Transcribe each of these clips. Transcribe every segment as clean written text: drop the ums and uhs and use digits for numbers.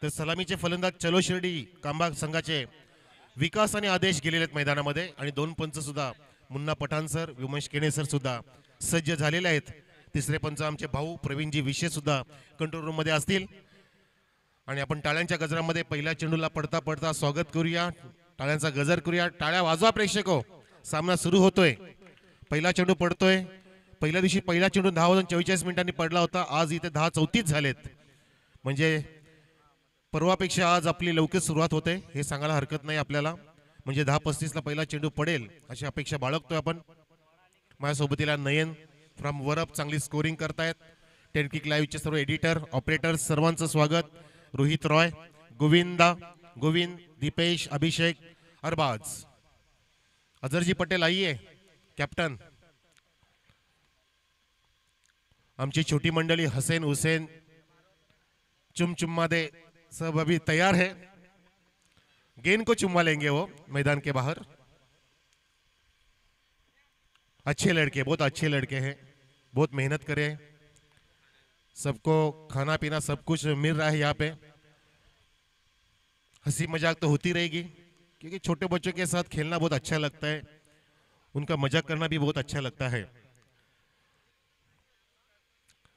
तर सलामीचे फलंदाज चलो शिर्डी कांबा संघाचे विकास आणि आदेश गेलेले आहेत मैदानामध्ये आणि दोन पंच सुद्धा मुन्ना पठाण सर उमेश केणे सर सुद्धा सज्ज झालेले आहेत. तिसरे पंच आमचे भाऊ प्रवीणजी विशे सुद्धा कंट्रोल रूम मध्ये असतील आणि आपण टाळ्यांच्या गजरामध्ये पहिल्या चेंडूला पडता पडता स्वागत करूया. टाळ्यांचा गजर करूया. टाळ्या वाजवा प्रेक्षको. सामना सुरू होतोय. पहिला चेंडू पडतोय. पहिल्या दिवशी पहिला चेंडू 10:44 मिनिटांनी पडला होता. आज इथे 10:34 झालेत. म्हणजे परवापेक्षा आज आपली लवकर सुरुवात होते हे सांगायला हरकत नाही आपल्याला. म्हणजे 10:35 ला पहिला चेंडू पडेल अशी अपेक्षा बाळगतोय आपण. माझ्यासोबतीला नयन फ्रॉम वरअप चांगली स्कोरिंग करतायत. 10 किक लाईव्हचे सर्व एडिटर ऑपरेटर सर्वांचं स्वागत. रोहित रॉय, गोविंद, दीपेश, अभिषेक, अरबाज, अजरजी पटेल आइए कॅप्टन. आमची छोटी मंडळी हसेन हुसेन चुम्मा दे सब अभी तैयार है. गेंद को चुम्मा लेंगे वो मैदान के बाहर. अच्छे लड़के, बहुत अच्छे लड़के हैं, बहुत मेहनत करे. सबको खाना पीना सब कुछ मिल रहा है यहाँ पे. हंसी मजाक तो होती रहेगी क्योंकि छोटे बच्चों के साथ खेलना बहुत अच्छा लगता है. उनका मजाक करना भी बहुत अच्छा लगता है.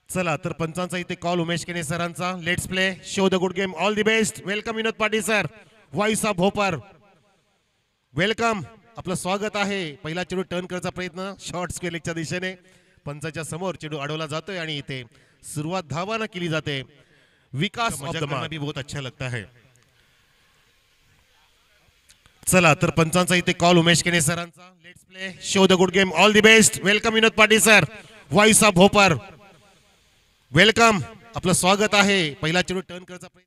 चला तर पंचांचा इथे कॉल उमेश केने सरांचा. Let's play, show the good game, all the best. Welcome Vinod Patil sir, voice of Bhopal. Welcome, आपलं स्वागत आहे. पहिला चेंडू टर्न करायचा प्रयत्न शॉर्ट स्क्वेअर दिशेने. पंचाच्या समोर चेंडू अडवला जातोय आणि इथे सुरुवात धावानं केली जाते. विकास ऑफ द मैच भी बहुत अच्छा लगता है. चला तर पंचांचा इथे कॉल उमेश केने सरांचा. Let's play, show the good game, all the best. Welcome Vinod Patil sir, voice of Bhopal. Welcome, आपलं स्वागत आहे. पहिला चेंडू टर्न करायचा प्रयत्न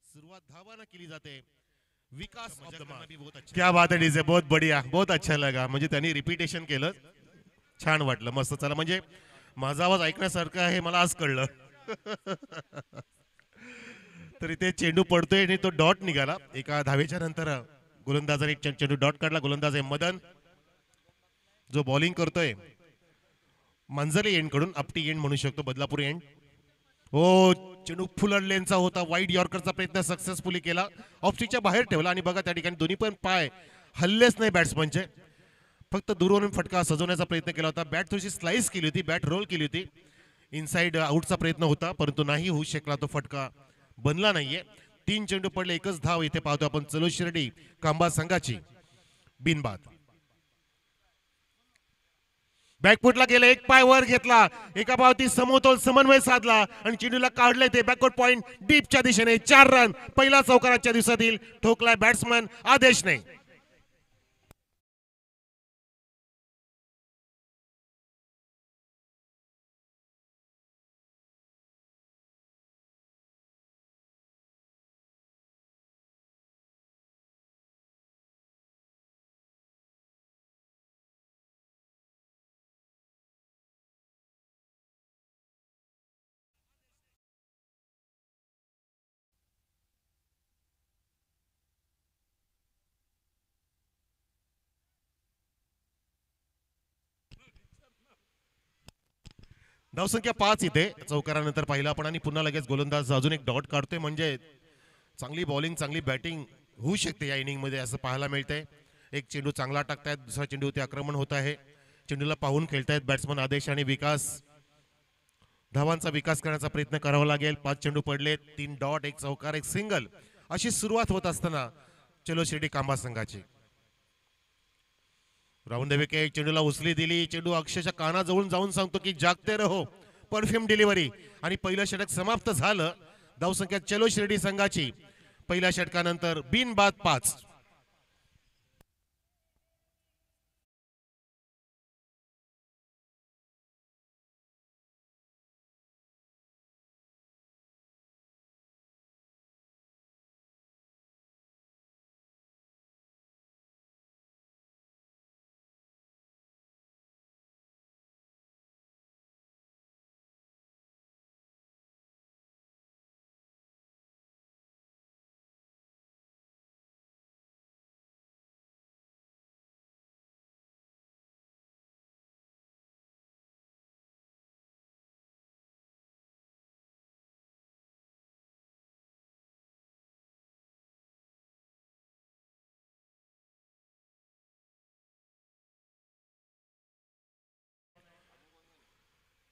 सुरुवात धावानं केली जाते. विकास ऑफ द मैच. क्या बात है डीजे, बहुत बढ़िया, बहुत अच्छा लगा. म्हणजे त्यांनी रिपीटेशन केलं, छान वाटलं, मस्त. चला म्हणजे माझा आवाज ऐकण्यासारखा आहे मला आज कळलं. तर इथे चेंडू पडतोय आणि तो डॉट निघाला. एका धावेच्या नंतर गोलंदाजाने चेंडू डॉट काढला. गोलंदाज आहे मदन, जो बॉलिंग करतोय मांजरे एंड कडून. अपटी एंड म्हणू शकतो, बदलापूर एंड. हो, चेंडू फुल लेनचा होता. वाईड यॉर्करचा प्रयत्न सक्सेसफुली केला, ऑफस्टिकच्या बाहेर ठेवला आणि बघा त्या ठिकाणी दोन्ही पण पाय हल्लेच नाही बॅट्समनचे. फक्त दूरवरून फटका सजवण्याचा प्रयत्न केला होता. बॅट थोडीशी स्लाइस केली होती, बॅट रोल केली होती. इनसाइड आउटचा प्रयत्न होता परंतु नाही होऊ शकला, तो फटका बनला नाहीये. 3 चेंडू पडले, एकच धाव इथे पाहतो आपण चलो शिर्डी कांबा संघाची. बिनबाद. बॅकफुटला गेला, एक पाय वर घेतला, एका पावती समतोल समन्वय साधला आणि चेंडूला काढले ते बॅकवर्ड पॉइंट डीपच्या दिशेने. 4 रन पहिला चौकाराच्या दिवसातील ठोकलाय बॅट्समन आदेशने. धावसंख्या 5 इथे चौकारानंतर पाहिला आपण आणि पुन्हा लगेच गोलंदाज अजून एक डॉट काढतोय. म्हणजे चांगली बॉलिंग चांगली बॅटिंग होऊ शकते या इनिंग मध्ये असं पाहायला मिळतंय. एक चेंडू चांगला टाकतायत, दुसरा चेंडू ते आक्रमण होत आहे. चेंडूला पाहून खेळतायत बॅट्समन आदेश आणि विकास. धावांचा विकास करण्याचा प्रयत्न करावा लागेल. 5 चेंडू पडलेत, 3 डॉट, 1 चौकार, 1 सिंगल अशी सुरुवात होत असताना चलो शिर्डी कांबा संघाची. राऊंड द विकेट, चेंडूला उचली दिली. चेंडू अक्षरशः कानाजवळून जाऊन सांगतो की जागते रहो, परफ्यूम डिलिव्हरी. आणि पहिलं षटक समाप्त झालं. धावसंख्या चलो शिर्डी संघाची पहिल्या षटकानंतर बिनबाद 5.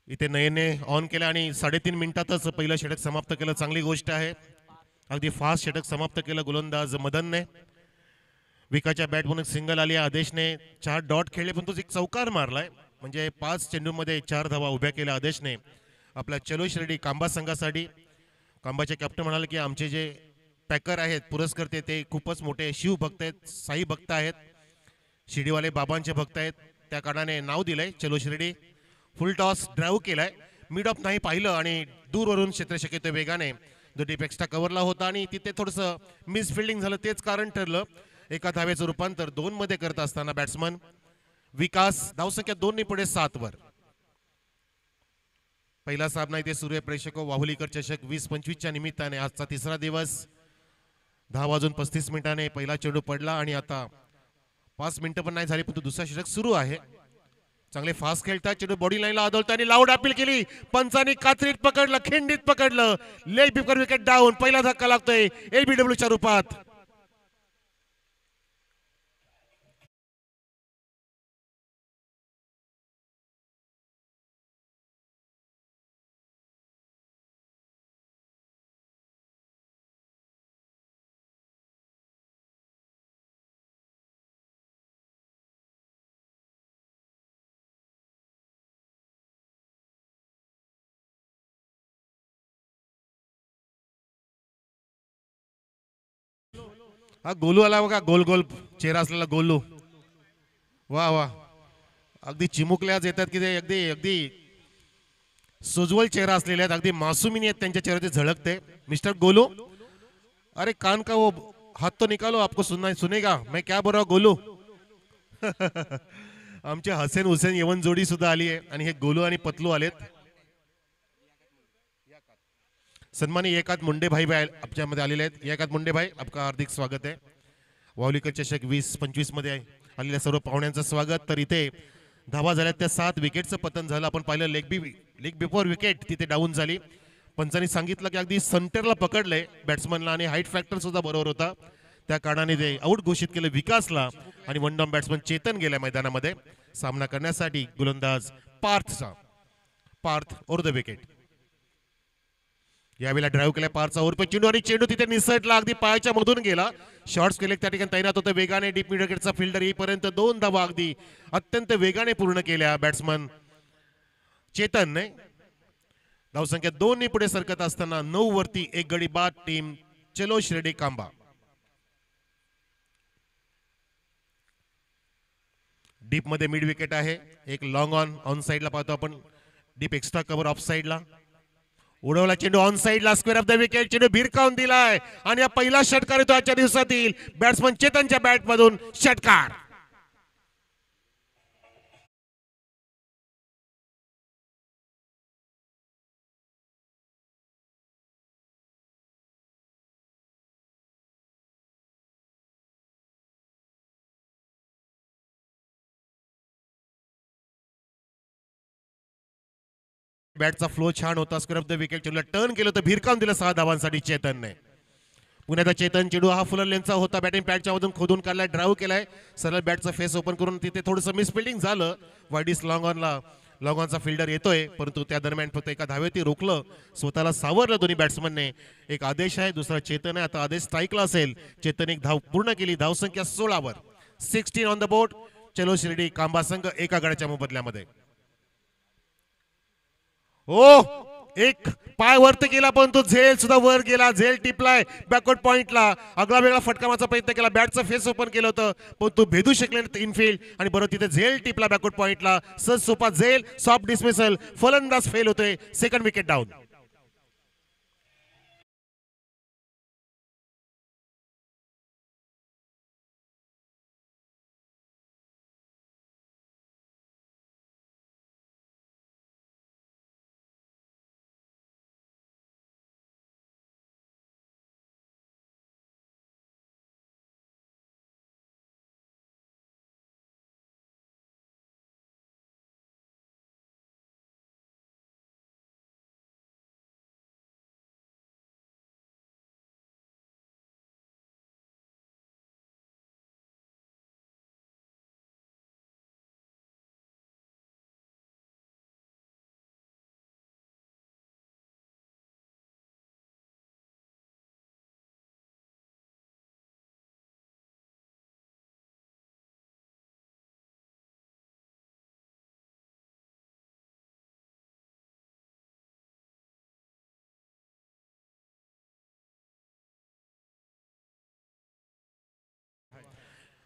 इथे नयनने ऑन केलं आणि 3.5 मिनिटातच पहिलं षटक समाप्त केलं. चांगली गोष्ट आहे. अगदी फास्ट षटक समाप्त केलं गोलंदाज मदनने. विकाच्या बॅटमधून सिंगल आली. आदेशने 4 डॉट खेळले पण तो एक चौकार मारलाय. म्हणजे 5 चेंडूमध्ये 4 धावा उभ्या केल्या आदेशने. आपल्या चलो शिर्डी कांबा संघासाठी. कांबाचे कॅप्टन म्हणाले की आमचे जे पॅकर आहेत पुरस्कर्ते ते खूपच मोठे शिव भक्त आहेत, साई भक्त आहेत, शिर्डीवाले बाबांचे भक्त आहेत. त्या कारणाने नाव दिलंय चलो शिर्डी. फुल टॉस ड्राईव्ह केलाय. मिड ऑफ नाही पाहिलं आणि दूरवरून क्षेत्रशक्यतो वेगाने जो डीप एक्स्ट्रा कव्हरला होता आणि तिथे थोडंसं मिस फिल्डिंग झालं. तेच कारण ठरलं. एका धावेचं रूपांतर 2 मध्ये करत असताना बॅट्समन विकास धावसंख्या 2 पुढे 7 वर. पहिला सामना इथे सुरू आहे प्रेक्षक. वाहुलीकर चषक 20-25 च्या निमित्ताने आजचा तिसरा दिवस. 10:35 पहिला चेंडू पडला आणि आता 5 मिनिटं पण नाही झाली पण दुसरा षटक सुरू आहे. चांगले फास्ट खेळतात. चेंडू बॉडी लाईनला आदळतो आणि लाऊड अपील केली. पंचांनी कात्रीत पकडलं, खिंडीत पकडलं. Leg before wicket down. पहिला धक्का लागतोय एलबीडब्ल्यूच्या रूपात. हा गोलू आला बघा. गोल गोल चेहरा असलेला गोलू. वा वा. अगदी चिमुकल्याच येतात की ते अगदी अगदी सोज्वल चेहरा असलेले आहेत. अगदी मासूमिनी आहेत त्यांच्या चेहऱ्याची झळकते. मिस्टर गोलू, अरे कान का वो हात तो निकालो, आपको सुनेगा मैं क्या बोल रहा हूं गोलू. आमचे हसेन हुसेन यवन जोडी सुद्धा आली आहे आणि हे गोलू आणि पतलू आलेत. सन्मानी एकात मुंडे भाई आमच्यामध्ये आलेले आहेत. एकात मुंडे भाई आपका हार्दिक स्वागत आहे. वाहुलीकर चषक 20-25 मध्ये आलेल्या सर्व पाहुण्यांचं स्वागत. तर इथे धावा झाल्या त्या 7 विकेटचं पतन झालं. आपण पाहिलं लेग बिफोर विकेट तिथे डाऊन झाली. पंचांनी सांगितलं की अगदी सेंटरला पकडलंय बॅट्समनला आणि हाईट फॅक्टर सुद्धा बरोबर होता. त्या कारणाने ते आउट घोषित केलं विकासला आणि वन डाऊन बॅट्समन चेतन गेल्या मैदानामध्ये सामना करण्यासाठी. गोलंदाज पार्थ ओव्हर द विकेट. यावेळेला ड्राईव्ह केला पारचा ओव्हर चेंडू आणि चेंडू तिथे निसटला. अगदी पायाच्या मधून गेला. शॉट्स केले त्या ठिकाणी तैनात होतं वेगाने. डीप मिड विकेटचा फिल्डर येईपर्यंत 2 धावा अगदी अत्यंत वेगाने पूर्ण केल्या बॅट्समन चेतनने. धावसंख्या 2 पुढे सरकत असताना 9 वरती 1 गडी बाद टीम चलो शिर्डी कांबा. डीप मध्ये मिड विकेट आहे. एक लॉंग ऑन साइडला पाहतो आपण. डीप एक्स्ट्रा कव्हर ऑफ साइडला उडवला चेंडू ऑन साइडला स्क्वेअर ऑफ द विकेट. चेंडू भिरकावून दिलाय आणि हा पहिला षटकार येतो आजच्या दिवसातील बॅट्समन चेतनच्या बॅट मधून. षटकार बॅटचा फ्लो छान होता. स्क्वेअर ऑफ द विकेट चेंडूला टर्न केलं तर भिरकावून दिलं 6 धावांसाठी चेतनने. पुण्याचा चेतन चेंडू हा फुलर लेनचा होता. बॅटिंग पॅडच्या मधून खोदून काढलाय. ड्राईव्ह केलाय सरळ बॅटचा फेस ओपन करून. तिथे थोडंसं मिस फिल्डिंग झालं. वाईडिस लॉंग ऑनचा फिल्डर येतोय परंतु त्या दरम्यान फक्त एका धावेती रोखलं. स्वतःला सावरलं दोन्ही बॅट्समनने. एक आदेश आहे दुसरा चेतन आहे. आता आदेश स्ट्राईकला असेल. चेतन एक धाव पूर्ण केली. धावसंख्या 16 वर. 16 ऑन द बोर्ड. चलो शिर्डी कांबा संघ एका गड्याच्या मोबदल्यामध्ये. ओ एक पाय वरती गेला पण तो झेल सुद्धा वर गेला. झेल टिपलाय बॅकवर्ड पॉइंटला. आगळा वेगळा फटका मारण्याचा प्रयत्न केला. बॅटचं फेस ओपन केलं होतं पण तो भेदू शकले इनफिल्ड आणि बरोबर तिथे झेल टिपला बॅकवर्ड पॉइंटला. सहज सोपा झेल. Soft dismissal. फलंदाज फेल होतोय. Second wicket down.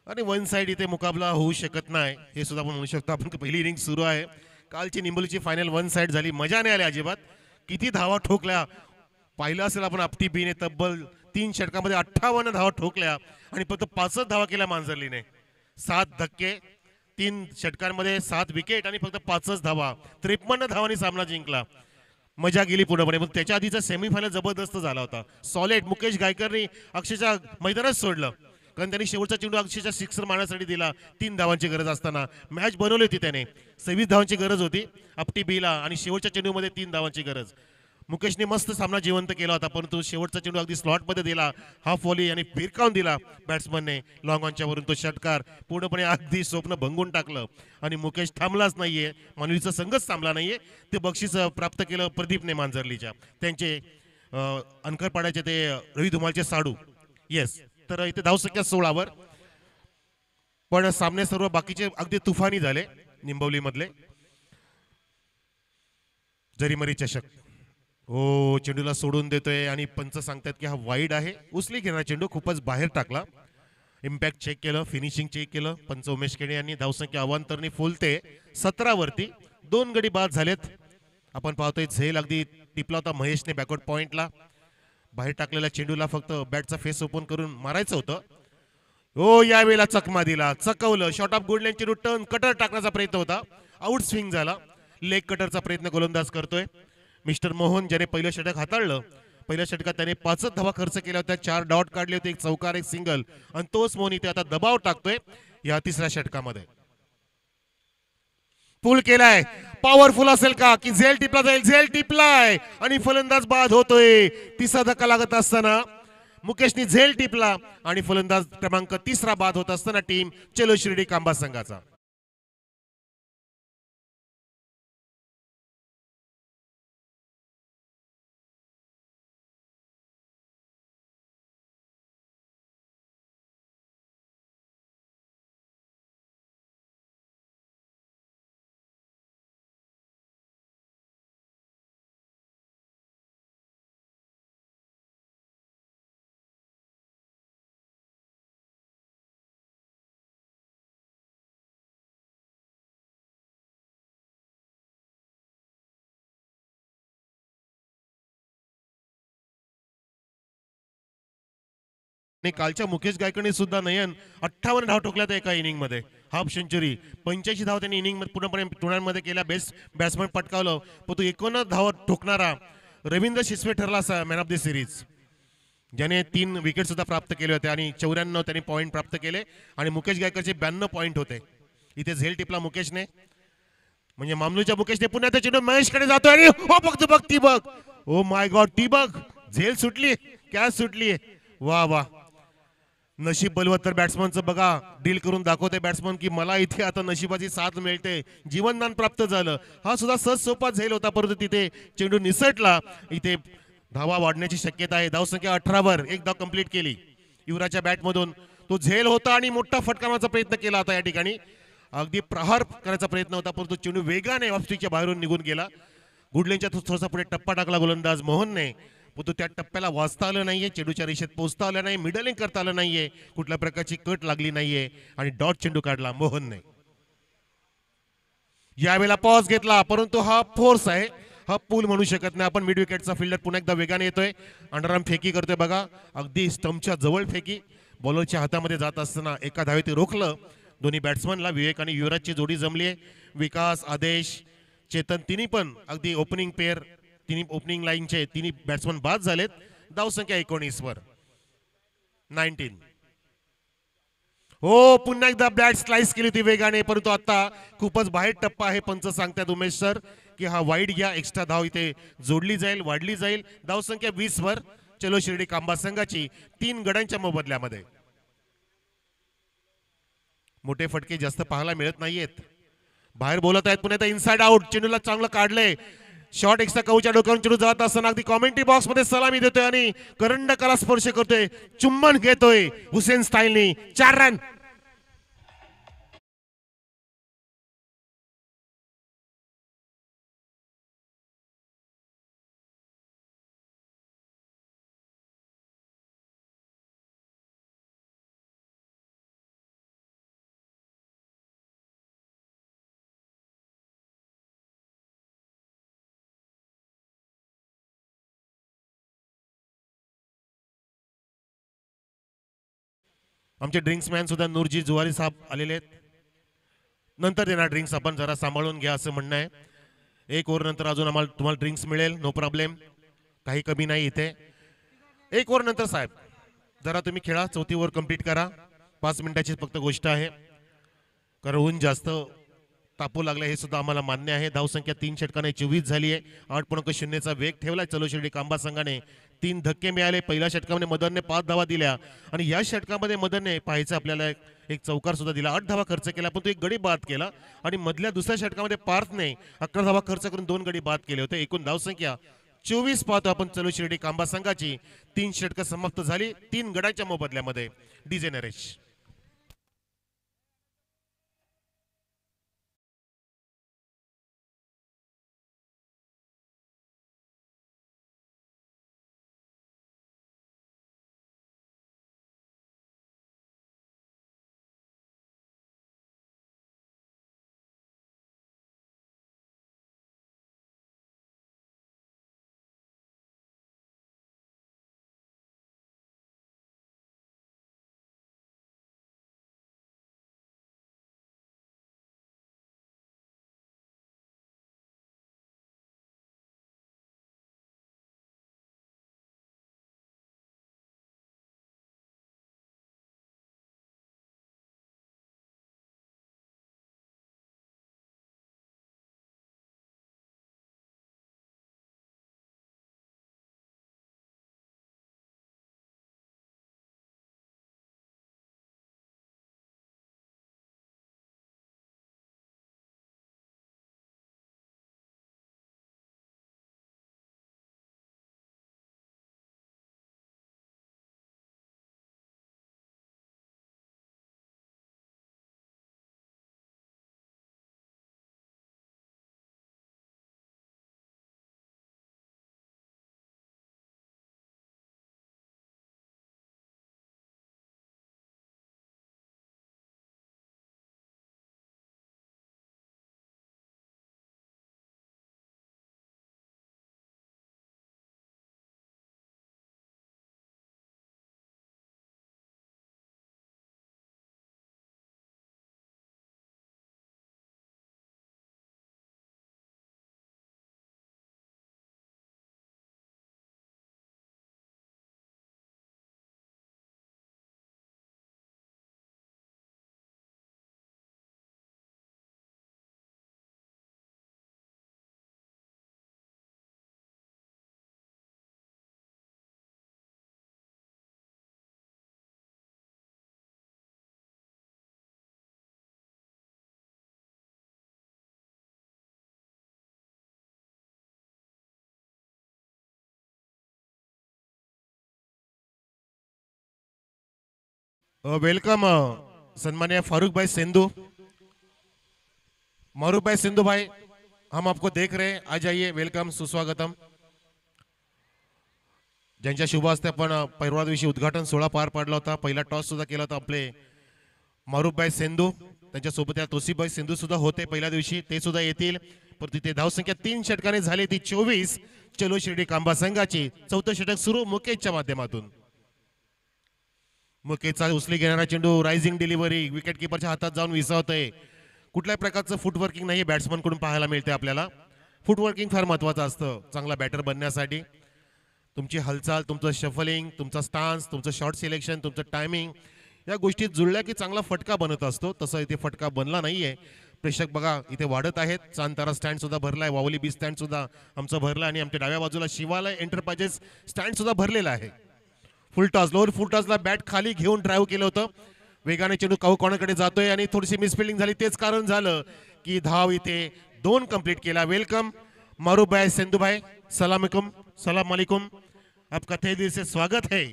आणि वन साइड इथे मुकाबला होऊ शकत नाही हे सुद्धा आपण म्हणू शकतो आपण. पहिली इनिंग सुरू आहे. कालची निंबोलीची फायनल वन साइड झाली. मजा नाही आली अजिबात. किती धावा ठोकल्या पाहिलं असेल आपण. आपटी बीने तब्बल 3 षटकामध्ये 58 धावा ठोकल्या आणि फक्त 5च धावा केल्या मांजरलीने. 7 धक्के 3 षटकांमध्ये 7 विकेट आणि फक्त 5च धावा. 53 धावांनी सामना जिंकला. मजा गेली पूर्णपणे. पण त्याच्या आधीचा सेमीफायनल जबरदस्त झाला होता. सॉलिड. मुकेश गायकरनी अक्षरशः मैदानच सोडलं कारण त्यांनी शेवटचा चेंडू अक्षरशः सिक्सर मारण्यासाठी दिला. 3 धावांची गरज असताना मॅच बनवली होती त्याने. 26 धावांची गरज होती आपटी बीला आणि शेवटच्या चेंडूमध्ये 3 धावांची गरज. मुकेशने मस्त सामना जिवंत केला होता परंतु शेवटचा चेंडू अगदी स्लॉटमध्ये दिला. हाफ व्हॉली आणि फिरकावून दिला बॅट्समनने लॉंग ऑनच्या वरून. तो षटकार पूर्णपणे अगदी स्वप्न भंगून टाकलं आणि मुकेश थांबलाच नाहीये. मानवीचा संघच थांबला नाहीये. ते बक्षीस प्राप्त केलं प्रदीपने मांजरलीच्या. त्यांचे अंकरपाड्याचे ते रवी धुमालचे साडू. येस. तर इथे धावसंख्या 16 पण सामने सर्व बाकीचे अगदी तुफानी झाले निंबवली मधले. जरीमरी चषक. हो चेंडूला सोडून देतोय आणि पंच सांगतात की हा वाईड आहे. उचली घेणार चेंडू खूपच बाहेर टाकला. इम्पॅक्ट चेक केलं. फिनिशिंग चेक केलं. पंच उमेश केणे यांनी धावसंख्या अवांतरणी फुलते 17 वरती. 2 गडी बाद झालेत. आपण पाहतोय झेल अगदी टिपला होता महेशने बॅकवर्ड पॉइंटला. बाहेर टाकलेल्या चेंडूला फक्त बॅटचा फेस ओपन करून मारायचं होतं. हो यावेळेला चकमा दिला. चकवलं. शॉर्ट ऑफ गुड लाईन चेंडू टर्न कटर टाकण्याचा प्रयत्न होता. आउट स्विंग झाला. लेग कटरचा प्रयत्न गोलंदाज करतोय मिस्टर मोहन ज्याने पहिलं षटक हाताळलं. पहिल्या षटकात त्याने 5च धावा खर्च केल्या होत्या. 4 डॉट काढले होते. 1 चौकार 1 सिंगल आणि तोच मोहन इथे आता दबाव टाकतोय या तिसऱ्या षटकामध्ये. पुल केलाय. पॉवरफुल असेल का की झेल टिपला जाईल. झेल टिपलाय आणि फलंदाज बाद होतोय. तिसरा धक्का लागत असताना मुकेशनी झेल टिपला आणि फलंदाज क्रमांक 3 बाद होत असताना टीम चलो शिर्डी कांबा संघाचा. आणि कालच्या मुकेश गायकरने सुद्धा नयन 58 धाव ठोकल्या एका इनिंग मध्ये. Half century. 85 धाव त्यांनी इनिंग पूर्णपणे टुर्नामेंटमध्ये केल्या. बेस्ट बॅट्समन पटकावलं. पण तो 51 धाव ठोकणारा रवींद्र शिसवे ठरला मॅन ऑफ द सिरीज ज्याने 3 विकेट सुद्धा प्राप्त केले होते आणि 94 त्यांनी पॉईंट प्राप्त केले आणि मुकेश गायकरचे 92 पॉईंट होते. इथे झेल टिपला मुकेशने म्हणजे मामलूच्या मुकेशने पुन्हा त्या चेंडू महेशकडे जातोय आणि हो बघ ती बघ. ओ माय गॉड ती बघ. झेल सुटली. कॅच सुटली. वा वा. नशीब बलवत्तर बॅट्समनचं बघा. डील करून दाखवते बॅट्समन की मला इथे आता नशिबाची साथ मिळते. जीवनदान प्राप्त झालं. हा सुद्धा सहज सोपा झेल होता परंतु तिथे चेंडू निसटला. इथे धावा वाढण्याची शक्यता आहे. धावसंख्या 18 वर. 1 धाव कंप्लीट केली युवराजच्या बॅटमधून. तो झेल होता आणि मोठा फटकावाचा प्रयत्न केला होता या ठिकाणी. अगदी प्रहार करायचा प्रयत्न होता परंतु चेंडू वेगाने ऑफस्टिकच्या बाहेरून निघून गेला. गुडलेनच्या थोडासा पुढे टप्पा टाकला गोलंदाज मोहनने. तो त्या टप्प्याला वाचता आलं नाहीये. चेंडूच्या रेषेत पोहोचता आलं नाही. मिडलिंग करता आलं नाहीये. कुठल्या प्रकारची कट लागली नाहीये आणि डॉट चेंडू काढला मोहनने. यावेळेला पॉज घेतला परंतु हा फोर्स आहे. हा पूल म्हणू शकत नाही आपण. मिड विकेटचा फिल्डर पुन्हा एकदा वेगाने येतोय. अंडरआर्म फेकी करतोय बघा. अगदी स्टंपच्या जवळ फेकी. बॉलरच्या हातामध्ये जात असताना एका धावेत रोखलं दोन्ही बॅट्समनला. विवेक आणि युवराजची जोडी जमली आहे. विकास आदेश चेतन तिन्ही पण अगदी ओपनिंग पेअर. तिन्ही ओपनिंग लाईनचे तिन्ही बॅट्समन बाद झालेत. धावसंख्या 19 वर. 19. हो पुन्हा एकदा बॅट स्लाइस केली होती वेगाने परंतु आता खूपच बाहेर टप्पा आहे. पंच सांगतात उमेश सर की हा वाईड घ्या. एक्स्ट्रा धाव इथे जोडली जाईल वाढली जाईल. धावसंख्या 20 वर. चलो शिर्डी कांबा संघाची 3 गड्यांच्या मोबदल्यामध्ये. मोठे फटके जास्त पाहायला मिळत नाहीयेत. बाहेर बोलत आहेत पुन्हा इनसाइड आउट. चेंडूला चांगलं काढलंय. शॉट एक्स्ट्रा कवच्या डोक्यावरून चेंडू जात असताना अगदी कॉमेंट्री बॉक्स मध्ये सलामी देतोय आणि करंडकाला स्पर्श करतोय. चुंबन घेतोय हुसेन स्टाईलनी. 4 रन. आमचे ड्रिंक्स मॅन सुद्धा नूरजी जुवारी साहेब आलेले आहेत. नंतर देणार ड्रिंक्स, आपण जरा सांभाळून घ्या असं म्हणणं आहे. 1 ओव्हर नंतर अजून आम्हाला तुम्हाला ड्रिंक्स मिळेल, नो प्रॉब्लेम, काही कमी नाही इथे. 1 ओव्हर नंतर साहेब जरा तुम्ही खेळा, 4थी ओव्हर कंप्लीट करा. 5 मिनिटाची फक्त गोष्ट आहे, कारण ऊन जास्त तापू लागलं हे सुद्धा आम्हाला मान्य आहे. धावसंख्या 3 षटकाने 24 झाली आहे. 8.0चा वेग ठेवलाय चलो शिर्डी कांबा संघाने. 3 धक्के मिळाले. पहिल्या षटकामध्ये मदनने 5 धावा दिल्या आणि या षटकामध्ये मदनने पाहायचं आपल्याला एक चौकार सुद्धा दिला. 8 धावा खर्च केला, पण तो एक गडी बाद केला. आणि मधल्या दुसऱ्या षटकामध्ये पार्थने 11 धावा खर्च करून 2 गडी बाद केले होते. एकूण धावसंख्या 24 पाहतो आपण चलो शिर्डी कांबा संघाची. 3 षटकं समाप्त झाली 3 गडाच्या मोबदल्यामध्ये. डीजे नरेश. वेलकम सन्मान्य फारूक भाई सिंधु. मारूफ भाई सिंधु भाई, हम आपको देख रहे हैं, आ जाइए. वेलकम, सुस्वागतम. ज्यांच्या शुभ हस्ते आपण परवा दिवशी उद्घाटन सोहळा पार पाडला होता. पहिला टॉस सुद्धा केला होता आपले मारूफ भाई सिंधु. त्यांच्यासोबत या तोसीभाई सिंधू सुद्धा होते पहिल्या दिवशी, ते सुद्धा येतील. पण तिथे धावसंख्या 3 षटकाने झाली ती 24 चलो शिर्डी कांबा संघाची. 4थं षटक सुरू मुकेशच्या माध्यमातून. मुकेशचा उचली घेणारा चेंडू, रायझिंग डिलिव्हरी, विकेट किपरच्या हातात जाऊन विसावतोय. कुठल्याही प्रकारचं फुटवर्किंग नाही बॅट्समन कडून पाहायला मिळते आपल्याला. फुटवर्किंग फार महत्वाचं असतं चांगला बॅटर बनण्यासाठी. तुमची हालचाल, तुमचं शफलिंग, तुमचा स्टान्स, तुमचं शॉट सिलेक्शन, तुमचं टायमिंग, या गोष्टी जुळल्या की चांगला फटका बनत असतो. तसं इथे फटका बनला नाहीये. प्रेक्षक बघा इथे वाढत आहेत. चांतारा स्टँड सुद्धा भरलाय, वावली बी स्टँड सुद्धा आमचं भरलं आणि आमच्या डाव्या बाजूला शिवालय एंटरप्राइजेस स्टँड सुद्धा भरलेला आहे. फुल टॉस, लोअर फुल टॉसला बॅट खाली घेऊन ड्राईव्ह केलं होतं. वेगाने चेंडू काऊ कॉर्नरकडे जातोय आणि थोडीशी मिसफिल्डिंग झाली. तेच कारण झालं की धाव इथे 2 कंप्लीट केला. वेलकम मारूफ भाई सिंधु भाई, सलाम अलैकुम, आपका तहे दिल से स्वागत है.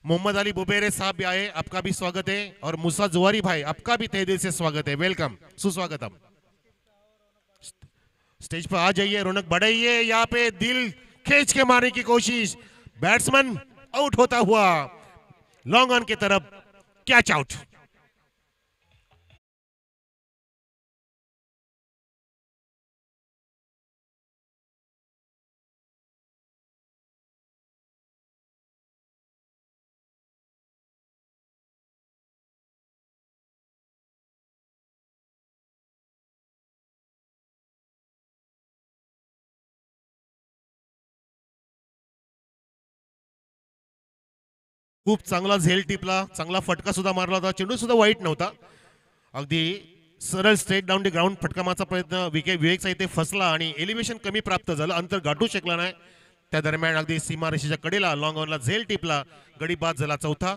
मोहम्मद अली बुबेरे साहब भी आए, आपका भी स्वागत है. और मूसा जुवारी भाई, आपका भी तहे दिल से स्वागत है. वेलकम, सुस्वागतम. स्टेज पर आ जाइए, रौनक बढ़ाइए. यहाँ पे दिल खींच के मारने की कोशिश, बैट्समैन आउट होता हुआ लॉन्ग ऑन की तरफ, कैच आउट. खूप चांगला झेल टिपला, चांगला फटका सुद्धा मारला होता, चेंडू सुद्धा वाईट नव्हता, अगदी सरळ स्ट्रेट डाऊन दी ग्राउंड फटका मारचा प्रयत्न विवेकचा इथे फसला आणि एलिव्हेशन कमी प्राप्त झालं, अंतर गाठू शकला नाही. त्या दरम्यान अगदी सीमारेषेच्या कडेला लॉंग ऑनला झेल टिपला, गडी बाद झाला चौथा.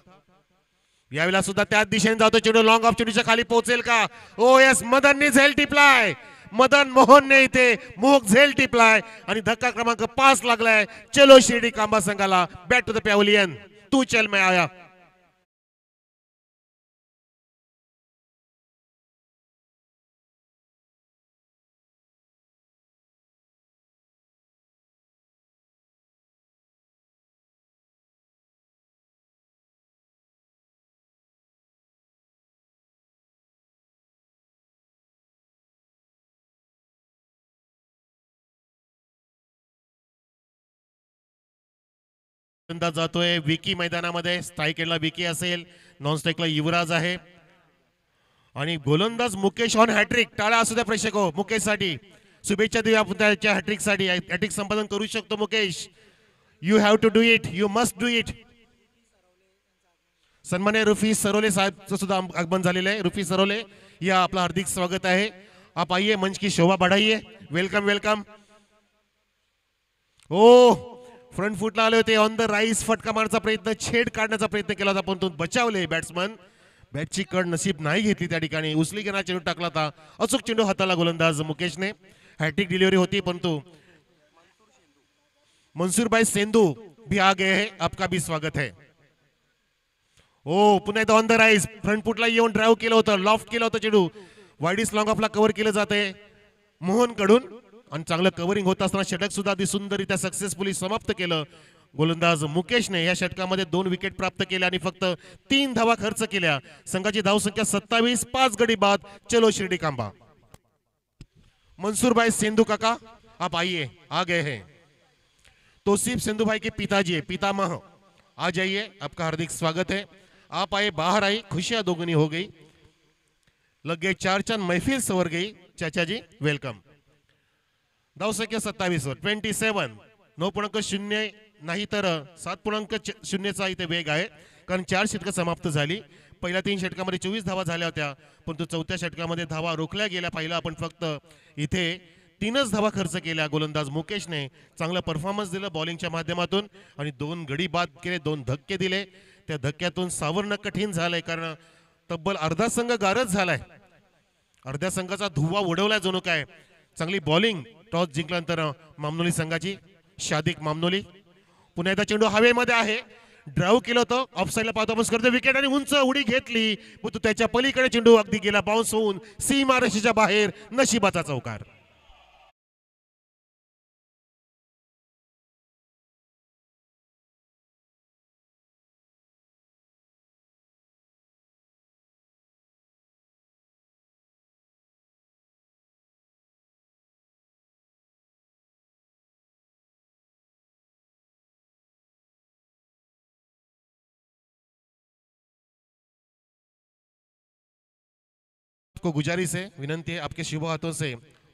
यावेळेला सुद्धा त्याच दिशेने जातो चेंडू, लॉंग ऑफ चेंडूच्या खाली पोहोचेल का? ओ यस, मदनने झेल टिपलाय, मदन मोहनने इथे मोहक झेल टिपलाय आणि धक्का क्रमांक 5 लागलाय चलो शिर्डी कांबा संघाला. बॅक टू द पॅव्हलियन, तू चल मैं आया. जातोय विकी मैदानामध्ये, स्ट्राईक एंडला विकी असेल, नॉन स्ट्राईकला युवराज आहे आणि गोलंदाज मुकेश ऑन हॅट्रिक. टाळा असू द्या प्रेक्षक हो मुकेशसाठी, शुभेच्छा देऊया आपण त्याच्या हॅट्रिकसाठी. हॅट्रिक संपादन करू शकतो Mukesh. You have to do it, you must do it. सन्मान्य रुफी सरोले साहेबचं सुद्धा आगमन झालेलं आहे. रुफी सरोले या आपलं हार्दिक स्वागत आहे. आप आइए, मंच की शोभा बढ़ाइए. Welcome welcome. ओ फ्रंट फुटला आले होते, ऑन द राईस फटका मारण्याचा प्रयत्न, छेड काढण्याचा प्रयत्न केला होता पण तो बचावले बॅट्समन. बॅटची कड नसीब नाही घेतली त्या ठिकाणी, उचली घेणार चेंडू टाकला होता, अचूक चेंडू हाताला गोलंदाज मुकेशने. हॅट्रिक डिलिव्हरी होती परंतु मंसूर भाई सेंधू भी आ गए हैं, आपका भी स्वागत है. ओ पुन्हा एकदा ऑन द राईस फ्रंट फुटला येऊन ड्राईव्ह केलं होतं, लॉफ्ट केलं होतं चेंडू, वाईडिस लॉंग ऑफला कव्हर केलं जाते मोहन कडून आणि चांगलं कव्हरिंग होत असताना षटक सुद्धा अगदी सुंदररित्या सक्सेसफुली समाप्त केलं गोलंदाज मुकेशने. या षटकामध्ये 2 विकेट प्राप्त केल्या आणि फक्त 3 धावा खर्च केल्या. संघाची धावसंख्या 27, 5 गडी बाद. चलो शिर्डी कांबा. मंसूर भाई सेंधू काका आप आइए, आ गए हैं. तोसीफ सेंधू भाई के पिताजी है, पितामह, आ जाइए, आपका हार्दिक स्वागत है. आप आए, बाहर आई, खुशियां दोगुनी हो गई, लग गए 4 चांद, महफिल सवर गई. चाचा जी वेलकम. धावसंख्या 27 वर 27, 9.0 नाही तर 7.0चा इथे वेग आहे, कारण 4 षटकं समाप्त झाली. पहिल्या 3 षटकामध्ये 24 धावा झाल्या होत्या, परंतु चौथ्या षटकामध्ये धावा रोखल्या गेल्या. पाहिलं आपण फक्त इथे 3च धावा खर्च केल्या गोलंदाज मुकेशने. चांगला परफॉर्मन्स दिलं बॉलिंगच्या माध्यमातून आणि 2 गडी बाद केले, 2 धक्के दिले. त्या धक्क्यातून सावरणं कठीण झालंय, कारण तब्बल अर्धा संघ गारच झालाय, अर्ध्या संघाचा धुवा उडवलाय जणू काय. चांगली बॉलिंग टॉस जिंकल्यानंतर मामनोली संघाची, शादिक मामनोली. पुन्हा एकदा चेंडू हवेमध्ये आहे, ड्राईव्ह केलं होतं, ऑफ साईडला पाहतो आपण करतो, विकेट आणि उंच उडी घेतली, परंतु त्याच्या पलीकडे चेंडू अगदी गेला बाउन्स होऊन सीमारेषेच्या बाहेर. नशिबाचा चौकार. को गुजारिश है, विनंती है आपके शुभ हाथों से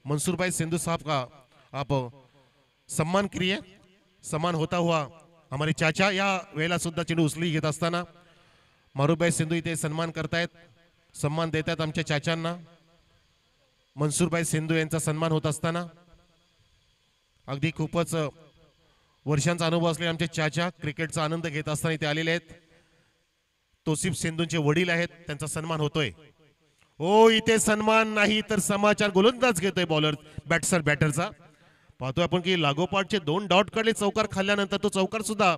मंसूर भाई सिंधु साहब का आप सम्मान करिए. सम्मान होता हुआ हमारे चाचा या वेळेला सुद्धा चेंडू उचली घेत असताना मारूभाई सिंधू इथे सन्मान करतायत, सम्मान देतात आमच्या चाचांना. मंसूरभाई सिंधू यांचा सन्मान होत असताना अगदी खूपच वर्षांचा अनुभव असलेले आमचे चाचा क्रिकेटचा आनंद घेत असताना इथे आलेले आहेत. तोसीफ सिंधूंचे वडील आहेत, त्यांचा सन्मान होतोय. ओ इथे सन्मान नाही तर समाचार गोलंदाज घेतोय बॉलर बॅटरचा. पाहतोय आपण की लागोपाठचे 2 डॉट काढले चौकार खाल्ल्यानंतर, तो चौकार सुद्धा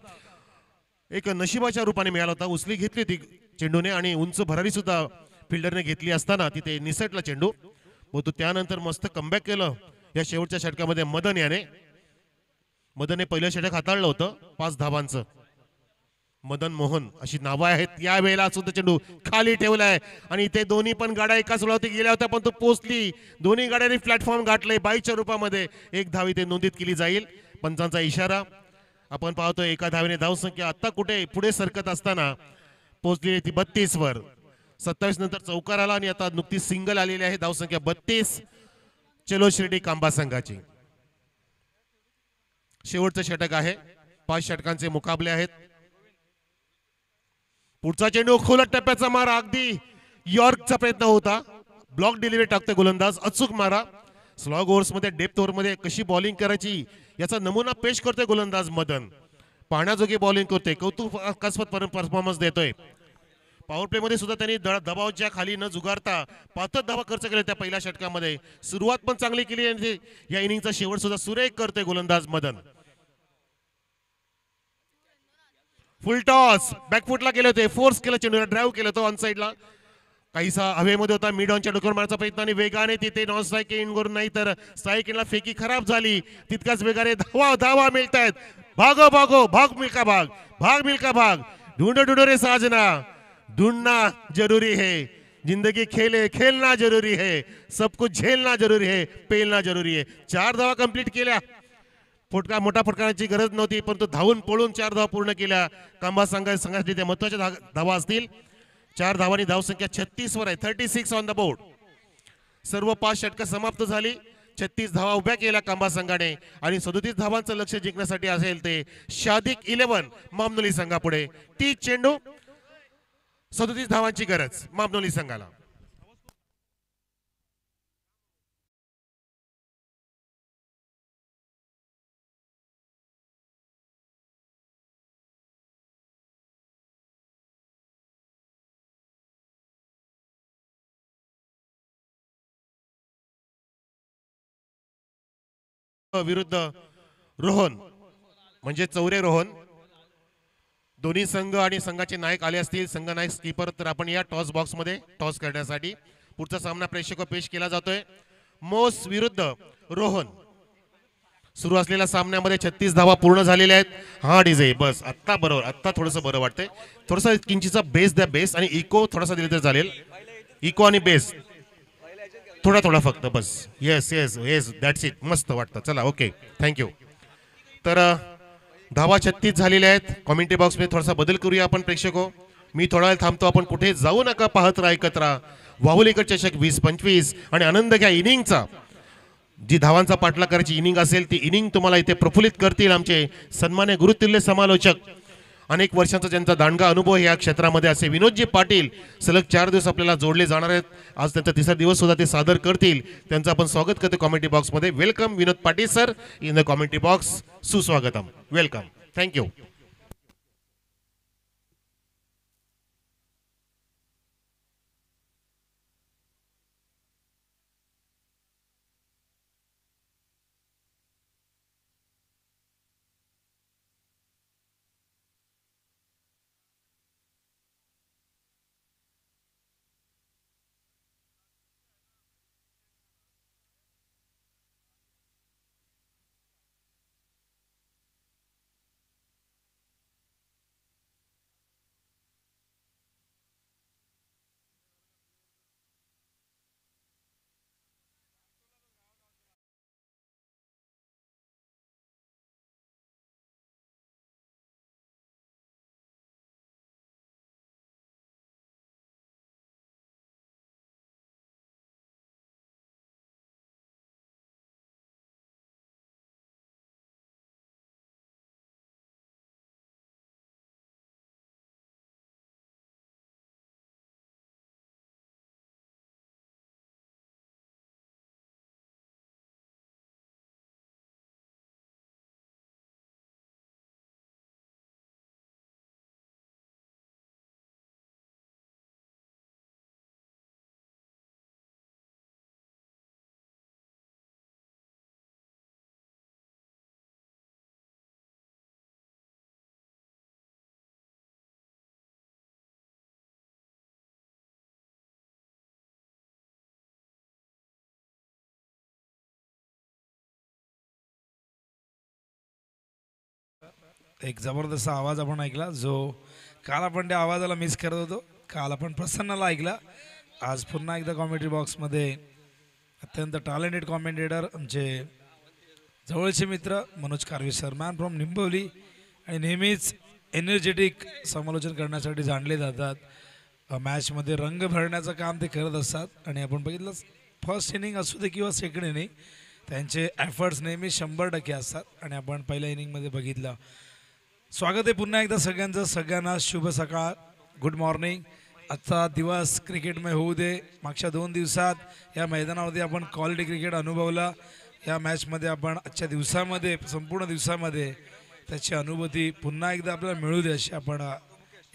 एक नशिबाच्या रूपाने मिळाला होता. उचली घेतली ती चेंडूने आणि उंच भरारी सुद्धा फिल्डरने घेतली असताना तिथे निसटला चेंडू. तो त्यानंतर मस्त कमबॅक केलं या शेवटच्या षटकामध्ये मदन याने. मदनने पहिलं षटक हाताळलं होतं 5 धावांचं. मदन मोहन अशी नावं आहेत. या वेळेला सुद्धा चेंडू खाली ठेवलाय आणि इथे दोन्ही पण गाड्या एकाच वेळावरती गेल्या होत्या, पण तो पोहोचली. दोन्ही गाड्यांनी प्लॅटफॉर्म गाठले. 22च्या रूपामध्ये 1 धाव इथे नोंदीत केली जाईल. पंचांचा इशारा आपण पाहतोय. एका धावेने धावसंख्या आता कुठे पुढे सरकत असताना पोहोचली ती 32 वर. 27 नंतर चौकार आला आणि आता नुकतीच सिंगल आलेली आहे. धावसंख्या 32. चलो शिर्डी कांबा संघाची शेवटचं षटक आहे. 5 षटकांचे मुकाबले आहेत. पुढचा चेंडू खोलत टप्प्याचा मारा, अगदी यॉर्कचा प्रयत्न होता, ब्लॉक डिलिव्हरी टाकतोय गोलंदाज, अचूक मारा. स्लॉग ओव्हर्स मध्ये डेप्थ ओव्हर मध्ये कशी बॉलिंग करायची याचा नमुना पेश करतोय गोलंदाज मदन. पाहण्याजोगी बॉलिंग करतोय, कौतुकास्पद परफॉर्मन्स देतोय. पॉवर प्ले मध्ये सुद्धा त्यांनी दबावच्या खाली न जुगारता 5 धावा खर्च केले त्या पहिल्या षटकामध्ये. सुरुवात पण चांगली केली आणि या इनिंगचा शेवट सुद्धा सुरेख करतोय गोलंदाज मदन. फुल टॉस बॅकफुटला गेले होते, फोर्स केलं चेंडूला, ड्राईव्ह केलं तो ऑन साईडला, काहीसा हवेमध्ये होता. मिड ऑनच्या डोक्यावर मारण्याचा प्रयत्न आणि वेगाने तिथे नॉन स्ट्राईक इन करून, नाही तर स्ट्राईक इनला फेकी खराब झाली. तितकाच वेगाने धावा धावा मिळतायत. भागो भागो भाग मिल्का भाग, भाग मिल्का भाग, ढूंढो ढूंढो रे साजना, ढूंढना जरूरी है, जिंदगी खेले खेलना जरूरी है, सब कुछ झेलना जरूरी है, पेलना जरूरी है. 4 धावा कंप्लीट केल्या. मोठा फटकारण्याची गरज नव्हती, परंतु धावून पळून 4 धावा पूर्ण केल्या. कांबा संघासाठी त्या महत्वाच्या धावा असतील. 4 धावांनी धावसंख्या 36 वर आहे, 36 ऑन द बोर्ड. सर्व 5 षटकं समाप्त झाली. 36 धावा उभ्या केल्या कांबा संघाने आणि 37 धावांचं लक्ष जिंकण्यासाठी असेल ते शादिक 11 मामनोली संघापुढे. 30 चेंडू 37 धावांची गरज मामनोली संघाला. विरुद्ध रोहन म्हणजे चौरे रोहन, दोन्ही संघ आणि संघाचे नायक आले असतील. संघ नायक स्कीपर तर आपण या टॉस बॉक्स मध्ये टॉस करण्यासाठी पुढचा सामना प्रेक्षक पेश केला जातोय. मोस विरुद्ध रोहन. सुरू असलेल्या सामन्यामध्ये 36 धावा पूर्ण झालेल्या आहेत. हा डीजे बस आत्ता बरोबर, आत्ता थोडंसं बरं वाटतंय. थोडासा किंचितचा बेस द्या, बेस आणि इको थोडासा दिले तर चालेल. इको आणि बेस थोडा थोडा फक्त बस. Yes yes yes that's it. मस्त वाटतं. चला ओके थँक्यू. तर धावा 36 झालेल्या आहेत. कॉमेंट्री बॉक्समध्ये थोडासा बदल करूया आपण प्रेक्षको. मी थोडा वेळ थांबतो, आपण कुठे जाऊ नका, पाहत राहा, ऐकत राहा. वाहुलीकर चषक 20-25 आणि आनंद घ्या इनिंगचा. जी धावांचा पाठलाग करायची इनिंग असेल ती इनिंग तुम्हाला इथे प्रफुल्लित करतील आमचे सन्मान्य गुरुतुल्य समालोचक, अनेक वर्षांचा ज्यांचा दांडगा अनुभव या क्षेत्रामध्ये असे विनोदजी पाटील सलग 4 दिवस आपल्याला जोडले जाणार आहेत. आज त्यांचा 3रा दिवस सुद्धा ते सादर करतील. त्यांचं आपण स्वागत करतो कॉमेंट्री बॉक्समध्ये. Welcome Vinod Patil sir in the commentary box. सुस्वागतम, वेलकम, थँक्यू. एक जबरदस्त आवाज आपण ऐकला, जो काल आपण त्या आवाजाला मिस करत होतो. काल आपण प्रसन्नाला ऐकला. आज पुन्हा एकदा कॉमेंट्री बॉक्समध्ये अत्यंत टॅलेंटेड कॉमेंटेटर आमचे जवळचे मित्र Manoj Karve sir, man from Nimbavali, आणि नेहमीच एनर्जेटिक समालोचन करण्यासाठी जाणले जातात. मॅचमध्ये रंग भरण्याचं काम ते करत असतात. आणि आपण बघितलं फर्स्ट इनिंग असू दे किंवा सेकंड इनिंग, त्यांचे एफर्ट्स नेहमी 100% असतात. आणि आपण पहिल्या इनिंगमध्ये बघितलं. स्वागत आहे पुन्हा एकदा सगळ्यांचं. सगळ्यांना शुभ सकाळ, गुड मॉर्निंग. आजचा दिवस क्रिकेटमय होऊ दे. मागच्या 2 दिवसात या मैदानावरती आपण क्वालिटी क्रिकेट अनुभवला. या मॅचमध्ये आपण आजच्या दिवसामध्ये संपूर्ण दिवसामध्ये त्याची अनुभूती पुन्हा एकदा आपल्याला मिळू दे अशी आपण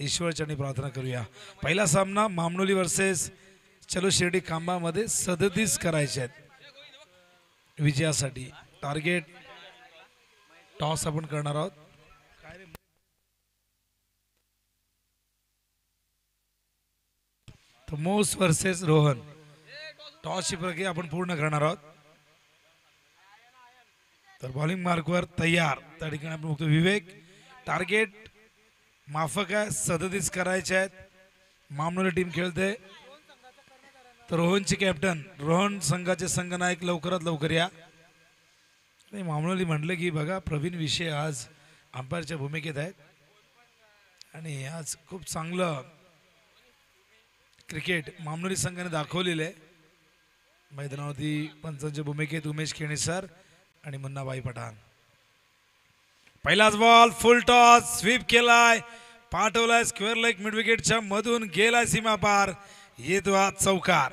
ईश्वरचरणी प्रार्थना करूया. पहिला सामना मामनोली वर्सेस चलो शिर्डी खांबामध्ये 37 करायचे आहेत विजयासाठी. टार्गेट टॉस आपण करणार आहोत. मोस वर्सेस रोहन. टॉसची प्रक्रिया आपण पूर्ण करणार आहोत. तर बॉलिंग मार्कवर तयार. त्या ठिकाणी आपण बघतो विवेक. टार्गेट माफक आहे, 37 करायचे आहेत. मामनोली टीम खेळते. तर रोहनचे कॅप्टन, रोहन संघाचे संघनायक लवकरात लवकर या. आणि मामनोली म्हटलं की बघा प्रवीण विषय आज अंपायरच्या भूमिकेत आहेत आणि आज खूप चांगलं क्रिकेट मामनोली संघाने दाखवलेलं आहे. मैदानावरती पंचांच्या भूमिकेत उमेश केणे सर आणि मुन्नाबाई पठाण. पहिलाच बॉल फुल टॉस स्वीप केलाय, पाठवलाय स्क्वेअर लेग मिड विकेटच्या मधून, गेलाय सीमा पार, येतो हा चौकार.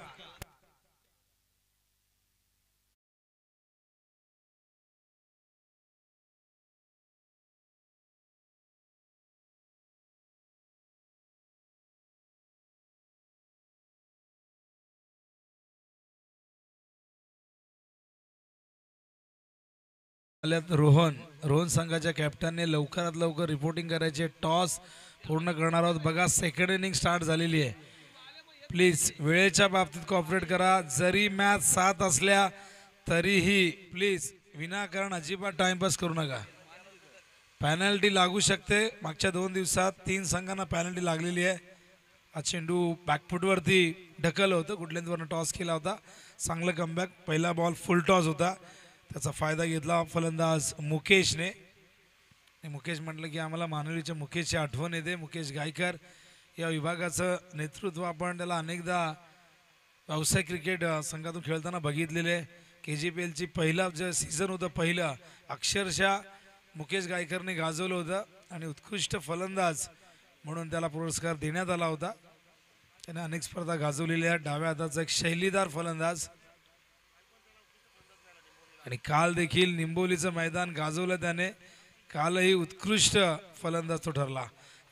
रोहन संघाच्या कॅप्टनने लवकरात लवकर रिपोर्टिंग करायचे. टॉस पूर्ण करणार आहोत. बघा सेकंड इनिंग स्टार्ट झालेली आहे. प्लीज वेळेच्या बाबतीत कॉपरेट करा. जरी मॅच 7 असल्या तरीही प्लीज विनाकारण अजिबात टाइमपास करू नका. पॅनल्टी लागू शकते. मागच्या 2 दिवसात 3 संघांना पॅनल्टी लागलेली आहे. हा चेंडू बॅकफुटवरती ढकल होतं. गुडलेंदवरनं टॉस केला होता. चांगलं कमबॅक. पहिला बॉल फुल टॉस होता. त्याचा फायदा घेतला फलंदाज मुकेशने. मुकेश म्हटलं की आम्हाला मानवलीच्या मुकेशची आठवण येते. मुकेश गायकर या विभागाचं नेतृत्व आपण त्याला अनेकदा व्यावसायिक क्रिकेट संघातून खेळताना बघितलेले. KGPLची पहिला जे सीझन होतं पहिलं अक्षरशः मुकेश गायकरने गाजवलं होतं आणि उत्कृष्ट फलंदाज म्हणून त्याला पुरस्कार देण्यात आला होता. त्याने अनेक स्पर्धा गाजवलेल्या. डाव्या हाताचा एक शैलीदार फलंदाज आणि काल देखील निंबोलीचं मैदान गाजवलं त्याने. कालही उत्कृष्ट फलंदाज तो ठरला.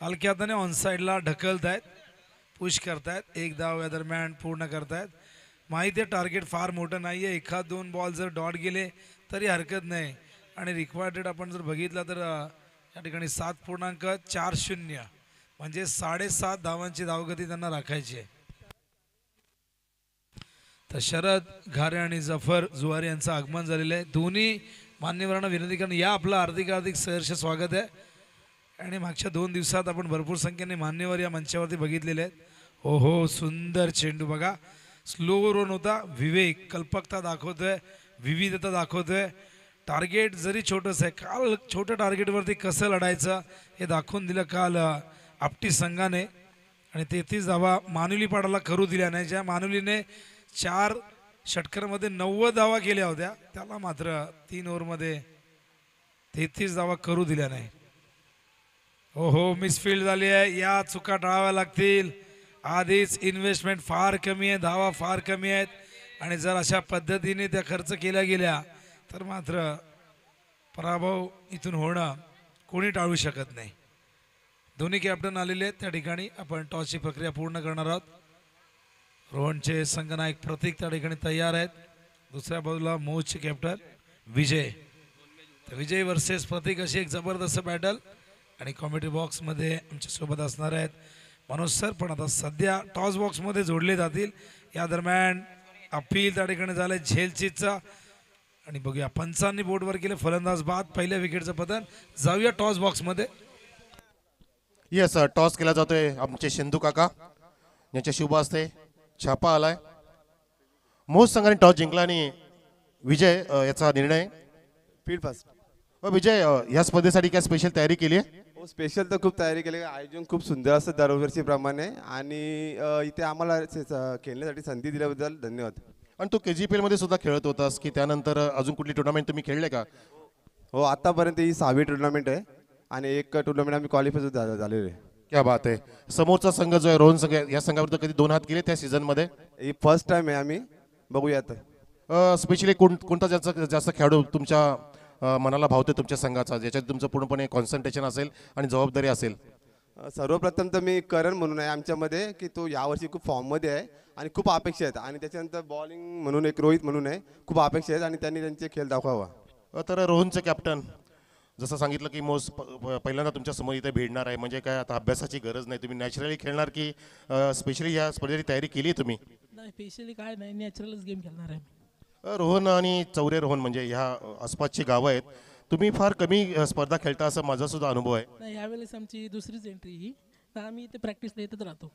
हलक्या हाताने ऑन साईडला ढकलतायत, पुश करतायत. 1 धाव या दरम्यान पूर्ण करतायत. माहिती आहे टार्गेट फार मोठं नाही आहे. 1-2 बॉल जर डॉट गेले तरी हरकत नाही. आणि रिक्वायर्ड रेट आपण जर बघितला तर या ठिकाणी 7.40 म्हणजे 7.5 धावांची धावगती त्यांना राखायची आहे. तर शरद घारे आणि जफर जुवारी यांचं आगमन झालेलं आहे. दोन्ही मान्यवरांना विनंती करून या. आपलं हार्दिक सहर्ष स्वागत आहे. आणि मागच्या 2 दिवसात आपण भरपूर संख्येने मान्यवर या मंचावरती बघितलेले आहेत. हो हो, सुंदर चेंडू बघा. स्लो रन होता. विवेक कल्पकता दाखवतोय, विविधता दाखवतोय. टार्गेट जरी छोटंच आहे, काल छोट्या टार्गेटवरती कसं लढायचं हे दाखवून दिलं काल आपटी संघाने. आणि 33 धावा मानुली पाडाला करू दिल्या नाही. ज्या मानुलीने 4 षटकांमध्ये 90 धावा केल्या होत्या त्याला मात्र 3 ओव्हरमध्ये 33 धावा करू दिल्या नाही. हो हो, मिसफिल्ड झाली आहे. या चुका टाळाव्या लागतील. आधीच इन्व्हेस्टमेंट फार कमी आहे, धावा फार कमी आहेत आणि जर अशा पद्धतीने त्या खर्च केल्या गेल्या तर मात्र पराभव इथून होणं कोणी टाळू शकत नाही. दोन्ही कॅप्टन आलेले आहेत. त्या ठिकाणी आपण टॉसची प्रक्रिया पूर्ण करणार आहोत. रोहनचे संघनायक प्रतीक त्या ठिकाणी तयार आहेत. दुसऱ्या बाजूला मोहचे कॅप्टन विजय. तर विजय वर्सेस प्रतीक अशी एक जबरदस्त बॅटल. आणि कॉमेडी बॉक्समध्ये आमच्या सोबत असणार आहेत मनोज सर, पण आता सध्या टॉस बॉक्समध्ये जोडले जातील. या दरम्यान अपील त्या ठिकाणी झालंय झेलचीचा. आणि बघूया पंचांनी बोर्डवर केले फलंदाज बाद. पहिल्या विकेटचं पतन. जाऊया टॉस बॉक्समध्ये. येस, टॉस केला जातोय. आमचे शिंदू काका यांच्या शुभ हस्ते छापा आलाय. मोज संघाने टॉस जिंकला आणि विजय याचा निर्णय फील्ड फर्स्ट. विजय या स्पर्धेसाठी काय स्पेशल तयारी केली आहे? हो, स्पेशल तर खूप तयारी केली. आयोजन खूप सुंदर असतं दरवर्षीप्रमाणे आणि इथे आम्हाला खेळण्यासाठी संधी दिल्याबद्दल धन्यवाद. आणि तू KGPL मध्ये सुद्धा खेळत होतास की त्यानंतर अजून कुठली टुर्नामेंट तुम्ही खेळले का? हो, आतापर्यंत ही 6वी टुर्नामेंट आहे आणि एक टुर्नामेंट आम्ही क्वालिफाय झालेलो आहे. क्या बात आहे. समोरचा संघ जो आहे रोहन संघ या संघाविरुद्ध कधी 2 हात केले त्या सीझन मध्ये? ही फर्स्ट टाइम आहे, आम्ही बघूयात. स्पेशली कोणता जास्त खेळाडू तुमच्या मनाला भावते तुमच्या संघाचा, ज्याच्यात तुमचं पूर्णपणे कॉन्सन्ट्रेशन असेल आणि जबाबदारी असेल? सर्वप्रथम तर मी करण म्हणून आहे आमच्यामध्ये, की तो यावर्षी खूप फॉर्ममध्ये आहे आणि खूप अपेक्षा आहेत. आणि त्याच्यानंतर बॉलिंग म्हणून एक रोहित म्हणून आहे, खूप अपेक्षा आहेत आणि त्यांनी त्यांचे खेळ दाखवावा. तर रोहनचे कॅप्टन जसं सांगितलं की पहिल्यांदा तुमच्या समोर इथे भिडणार आहे, म्हणजे काय आता अभ्यासाची गरज नाही, तुम्ही नॅचरली खेळणार की स्पेशली या स्पर्धेची तयारी केली आहे तुम्ही? नाही, स्पेशली काय नाही, नॅचरलच गेम खेळणार आहे. रोहन आणि चौरे रोहन म्हणजे ह्या आसपासची गावं आहेत, तुम्ही फार कमी स्पर्धा खेळता असं माझा सुद्धा अनुभव आहे. नाही, यावेळेस आमची दुसरीच एंट्री ही, तर आम्ही इथे प्रॅक्टिसला येतच राहतो.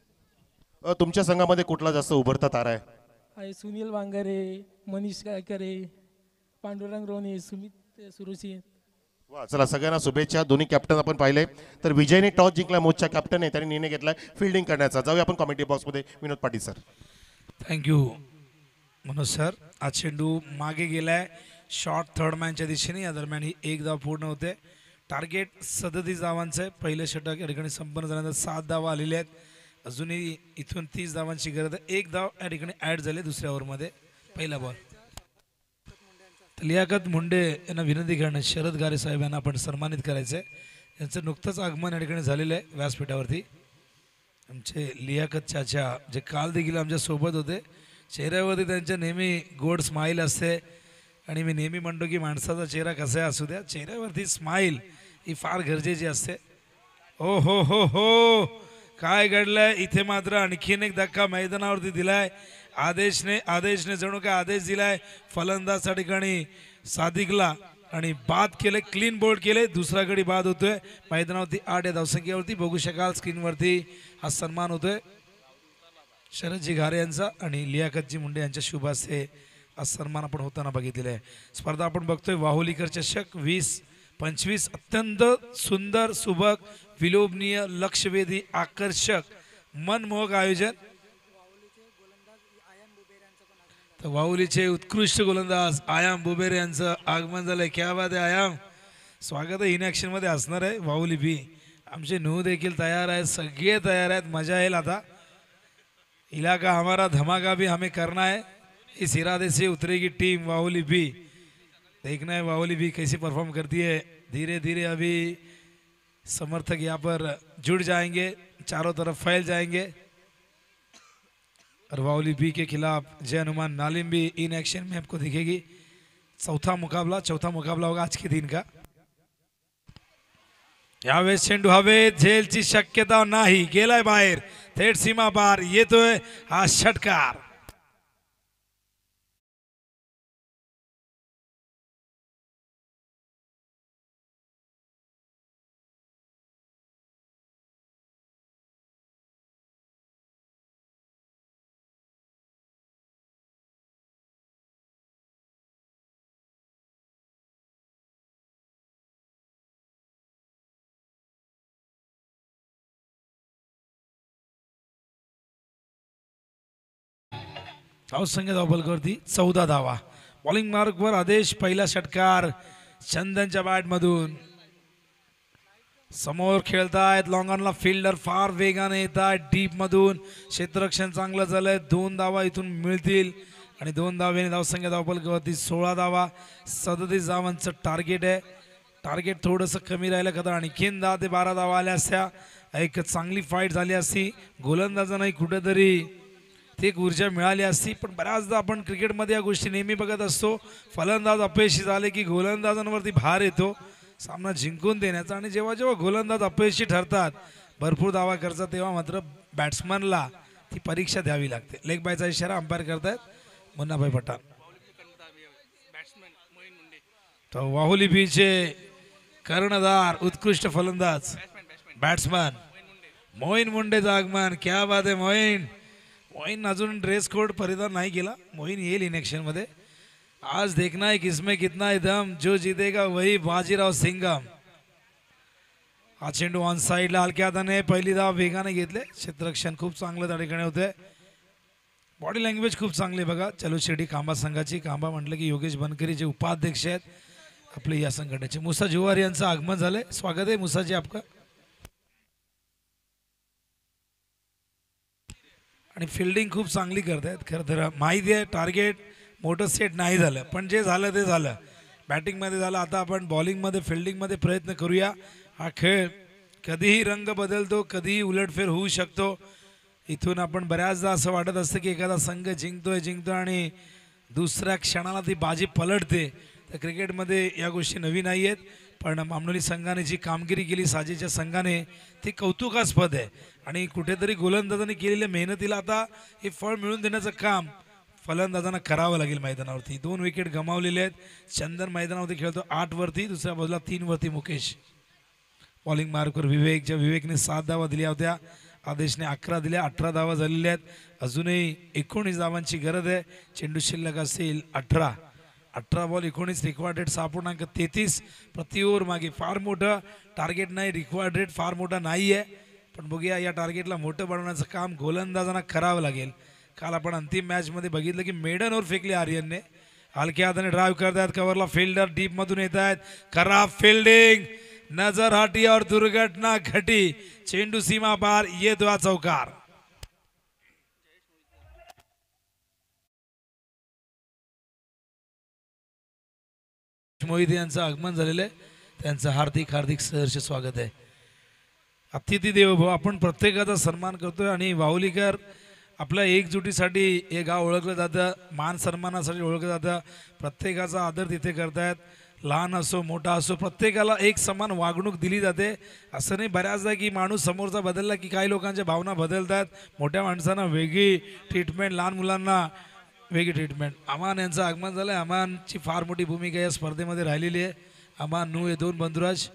तुमच्या संघामध्ये कुठला जास्त उभरता तारा आहे? सुनील वांगारे, मनीष कायकरे, पांडुरंग रोने, सुमित सुरुची. वा, चला सगळ्यांना शुभेच्छा. दोन्ही कॅप्टन आपण पाहिले. तर विजयने टॉस जिंकला, मोर्चा कॅप्टन आहे, त्यांनी निर्णय घेतला फिल्डिंग करण्याचा. जाऊया आपण कॉमेंट्री बॉक्समध्ये. Vinod Patil sir. Thank you Manoj sir. आज चेंडू मागे गेलाय शॉर्ट थर्ड मॅनच्या दिशेने. या दरम्यान ही 1 धाव पूर्ण होते. टार्गेट 37 धावांचं आहे. पहिलं षटक या ठिकाणी संपन्न झाल्यानंतर 7 धावा आलेल्या आहेत. अजूनही इथून 30 धावांची गरज आहे. 1 धाव या ठिकाणी ॲड झाले दुसऱ्या ओव्हरमध्ये. पहिला बॉल. लियाकत मुंडे यांना विनंती करणं, शरद गारे साहेब यांना आपण सन्मानित करायचं आहे. यांचं नुकतंच आगमन या ठिकाणी झालेलं आहे व्यासपीठावरती. आमचे लियाकत चाचा जे काल देखील आमच्या सोबत होते, चेहऱ्यावरती त्यांच्या नेहमी गोड स्माईल असते. आणि मी नेहमी म्हणतो की माणसाचा चेहरा कसा असू द्या, चेहऱ्यावरती स्माईल ही फार गरजेची असते. ओ हो हो हो, काय घडलंय इथे? मात्र आणखीन एक धक्का मैदानावरती दिलाय आदेशने जणू काय आदेश दिलाय फलंदाज ठिकाणी सादिकला आणि बाद केले, क्लीन बोल्ड केले. दुसरा गडी बाद होतोय मैदानावरती 8 या धावसंख्येवरती. बघू शकाल स्क्रीनवरती हा सन्मान होतोय शरदजी घारे यांचा आणि लियाकतजी मुंडे यांच्या शुभ हस्ते आज सन्मान आपण होताना बघितलेला आहे. स्पर्धा आपण बघतोय वाहुलीकर चषक 20-25. अत्यंत सुंदर, सुबक, विलोभनीय, लक्षवेधी, आकर्षक, मनमोहक आयोजन. तर वाहुलीचे उत्कृष्ट गोलंदाज आयाम बुबेरे यांचं आगमन झालंय. क्या बात आहे आयाम, स्वागत आहे. इन ॲक्शन मध्ये असणार आहे वाहुली बी. आमचे नऊ देखील तयार आहेत, सगळे तयार आहेत. मजा येईल आता. इलाका हमारा धमाका भी हमें करना है. इस इरादे से उतरेगी टीम वाहुली बी. देखना है वाहुली बी कैसी परफॉर्म करती है. धीरे धीरे अभी समर्थक यहाँ पर जुड़ जाएंगे, चारों तरफ फैल जाएंगे. और वाहुली बी के खिलाफ जय हनुमान नालिम भी इन एक्शन में आपको दिखेगी. चौथा मुकाबला होगा आज के दिन का. यावेळेस चेंडू हवेत, झेलची शक्यता नाही, गेलाय बाहेर, थेट सीमा पार. येतोय हा षटकार. धावसंख्या धावफलकावरती 14 धावा. बॉलिंग मार्कवर आदेश. पहिला षटकार चंदनच्या बॅट मधून. समोर खेळतायत लॉंग ऑनला फिल्डर, फार वेगाने येत आहेत डीप मधून. क्षेत्ररक्षण चांगलं झालंय. 2 धावा इथून मिळतील आणि 2 धावेने धावसंख्या धावफलकावरती 16 धावा. 37 धावांचं टार्गेट आहे. टार्गेट थोडंसं कमी राहिलं का तर आणखीन 10 ते 12 धावा आल्या असत्या. एक चांगली फाईट झाली असती. गोलंदाजांनाही कुठेतरी ती एक ऊर्जा मिळाली असती. पण बऱ्याचदा आपण क्रिकेटमध्ये या गोष्टी नेहमी बघत असतो, फलंदाज अपयशी झाले की गोलंदाजांवरती भार येतो सामना जिंकून देण्याचा. आणि जेव्हा जेव्हा गोलंदाज अपयशी ठरतात, भरपूर धावा करतात, तेव्हा मात्र बॅट्समनला ती परीक्षा द्यावी लागते. लेग बायचा इशारा अंपायर करतायत मुन्नाभाई पठाण. तर वाहुली बीचे कर्णधार उत्कृष्ट फलंदाज बॅट्समन मोईन मुंडेचं आगमन. क्या बात आहे मोईन. मोईन अजून ड्रेस कोड परिधान नाही केला. मोईन येईल इन ॲक्शन मध्ये. आज देखना है किसमें कितना है दम, जो जीतेगा वही बाजीराव सिंघम. हा चेंडू ऑन साईडला हलक्या हाताने पहिली धाव वेगाने घेतले. क्षेत्ररक्षण खूप चांगलं त्या ठिकाणी होते. बॉडी लँग्वेज खूप चांगली बघा चलो शिर्डी खांबा संघाची. खांबा म्हटलं की योगेश बनकरी जे उपाध्यक्ष आहेत आपले या संघटनेचे. मुसा जुवार यांचं आगमन झालंय. स्वागत आहे मुसाजी आपका. आणि फिल्डिंग खूप चांगली करतायत. खरं तर माहिती आहे टार्गेट मोठं सेट नाही झालं, पण जे झालं ते झालं. बॅटिंगमध्ये झालं, आता आपण बॉलिंगमध्ये फिल्डिंगमध्ये प्रयत्न करूया. हा खेळ कधीही रंग बदलतो, कधीही उलटफेर होऊ शकतो. इथून आपण बऱ्याचदा असं वाटत असतं की एखादा संघ जिंकतोय आणि दुसऱ्या क्षणाला ती बाजी पलटते. तर क्रिकेटमध्ये या गोष्टी नवीन नाही आहेत, पण मामनोली संघाने जी कामगिरी केली साजेच्या संघाने ती कौतुकास्पद आहे. आणि कुठेतरी गोलंदाजांनी केलेल्या मेहनतीला आता हे फळ मिळवून देण्याचं काम फलंदाजांना करावं लागेल. मैदानावरती 2 विकेट गमावलेले आहेत. चंदन मैदानावरती खेळतो 8 वरती, दुसऱ्या बाजूला 3 वरती मुकेश. बॉलिंग मार्कवर विवेकने 7 धावा दिल्या होत्या, आदेशने 11 दिल्या, 18 धावा झालेल्या आहेत. अजूनही 19 धावांची गरज आहे. चेंडू शिल्लक असेल 18 बॉल 19, रिक्वायर्ड रेट 6.33 प्रति ओव्हर मागे. फार मोठं टार्गेट नाही, रिक्वायर्ड रेट फार मोठा नाही आहे, पण बघूया या टार्गेटला मोठं बनवण्याचं काम गोलंदाजांना करावं लागेल. काल आपण अंतिम मॅचमध्ये बघितलं की मेडन ओव्हर फेकली आर्यनने. हलक्या हाताने ड्राईव्ह करतायत, कव्हरला फिल्डर डीपमधून येत आहेत. खराब फिल्डिंग, नजर हटी और दुर्घटना घटी. चेंडू सीमा पार, येतो हा चौकार. मोहिते यांचं आगमन झालेलं आहे, त्यांचं हार्दिक सहर्ष स्वागत आहे. अतिथी देवो, आपण प्रत्येकाचा सन्मान करतोय आणि वाहुलीकर आपल्या एकजुटीसाठी हे गाव ओळखलं जातं, मान सन्मानासाठी ओळखलं जातं. प्रत्येकाचा आदर तिथे करतायत. लहान असो मोठा असो प्रत्येकाला एक समान वागणूक दिली जाते. असं नाही बऱ्याचदा की माणूस समोरचा बदलला की काही लोकांच्या भावना बदलतात. मोठ्या माणसांना वेगळी ट्रीटमेंट, लहान मुलांना वेगळी ट्रीटमेंट. अमान यांचं आगमन झालं आहे. अमानची फार मोठी भूमिका या स्पर्धेमध्ये राहिलेली आहे. अमान नू हे 2 बंधुराज.